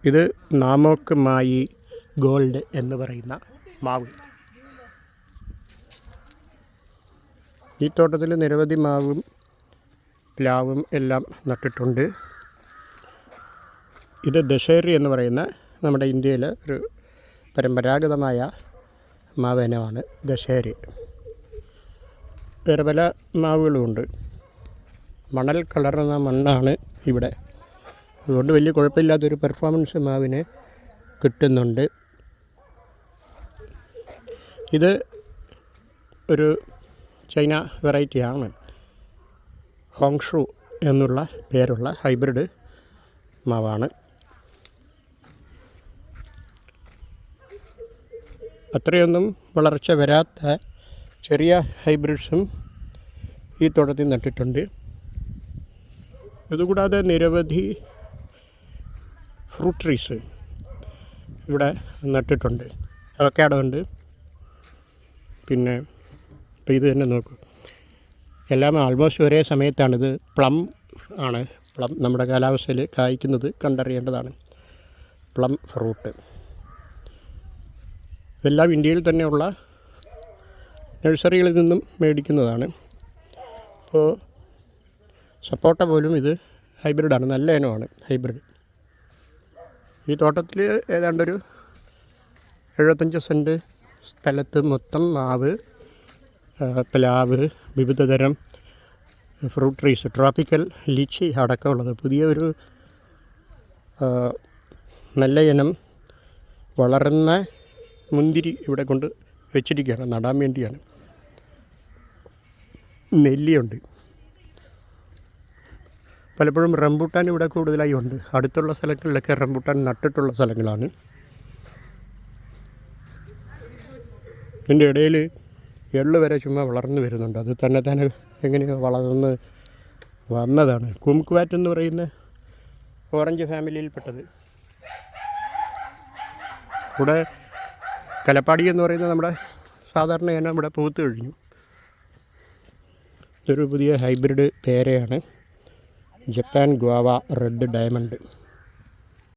ഇത് നാമോക്ക് മായി ഗോൾഡ് എന്ന് പറയുന്ന മാവ്. ഈ തോട്ടത്തിൽ നിരവധി മാവും പ്ലാവും എല്ലാം നട്ടിട്ടുണ്ട്. ഇത് ദശേരി എന്ന് പറയുന്ന നമ്മുടെ ഇന്ത്യയിലെ ഒരു പരമ്പരാഗതമായ മാവിനമാണ് ദശേരി. വേറെ പല മാവുകളുമുണ്ട്. മണൽ കലർന്ന മണ്ണാണ് ഇവിടെ, അതുകൊണ്ട് വലിയ കുഴപ്പമില്ലാത്തൊരു പെർഫോമൻസ് മാവിന് കിട്ടുന്നുണ്ട്. ഇത് ഒരു ചൈന വെറൈറ്റിയാണ്. ഹോങ്ഷു എന്നുള്ള പേരുള്ള ഹൈബ്രിഡ് മാവാണ്. അത്രയൊന്നും വളർച്ച വരാത്ത ചെറിയ ഹൈബ്രിഡ്സും ഈ തോട്ടത്തിൽ നട്ടിട്ടുണ്ട്. ഇതുകൂടാതെ നിരവധി ഫ്രൂട്ട് ട്രീസ് ഇവിടെ നട്ടിട്ടുണ്ട്. അവക്കാഡോ ഉണ്ട്. പിന്നെ ഇപ്പോൾ ഇത് തന്നെ നോക്കൂ, എല്ലാം ആൾമോസ്റ്റ് ഒരേ സമയത്താണിത്. പ്ലം ആണ്. പ്ലം നമ്മുടെ കാലാവസ്ഥയിൽ കായ്ക്കുന്നത് കണ്ടറിയേണ്ടതാണ്. പ്ലം ഫ്രൂട്ട് ഇതെല്ലാം ഇന്ത്യയിൽ തന്നെയുള്ള നഴ്സറികളിൽ നിന്നും മേടിക്കുന്നതാണ്. അപ്പോൾ സപ്പോട്ട പോലും ഇത് ഹൈബ്രിഡാണ്, നല്ല ഇനമാണ് ഹൈബ്രിഡ്. ഈ തോട്ടത്തിൽ ഏതാണ്ടൊരു 75 സെൻറ്റ് സ്ഥലത്ത് മൊത്തം മാവ്, പ്ലാവ്, വിവിധ തരം ഫ്രൂട്ട് ട്രീസ്, ട്രോപ്പിക്കൽ ലിച്ചി അടക്കമുള്ളത്. പുതിയ ഒരു നല്ല ഇനം വളർന്ന മുന്തിരി ഇവിടെ കൊണ്ട് വെച്ചിരിക്കുകയാണ്, നടാൻ വേണ്ടിയാണ്. നെല്ലിയുണ്ട്. പലപ്പോഴും റംബൂട്ടാൻ ഇവിടെ കൂടുതലായി ഉണ്ട്. അടുത്തുള്ള സ്ഥലങ്ങളിലൊക്കെ റംബൂട്ടാൻ നട്ടിട്ടുള്ള സ്ഥലങ്ങളാണ്. ഇതിൻ്റെ ഇടയിൽ എള്ള് വരെ ചുമ്മാ വളർന്നു വരുന്നുണ്ട്. അത് തന്നെ എങ്ങനെയോ വളർന്ന് വന്നതാണ്. കുംക്വാറ്റ് എന്ന് പറയുന്ന ഓറഞ്ച് ഫാമിലിയിൽപ്പെട്ടത്. ഇവിടെ കലപ്പാടി എന്ന് പറയുന്നത് നമ്മുടെ സാധാരണ ഇനം ഇവിടെ പൂത്ത് കഴിഞ്ഞു. ഇതൊരു പുതിയ ഹൈബ്രിഡ് പേരയാണ്, ജപ്പാൻ ഗ്വാവ റെഡ് ഡയമണ്ട്.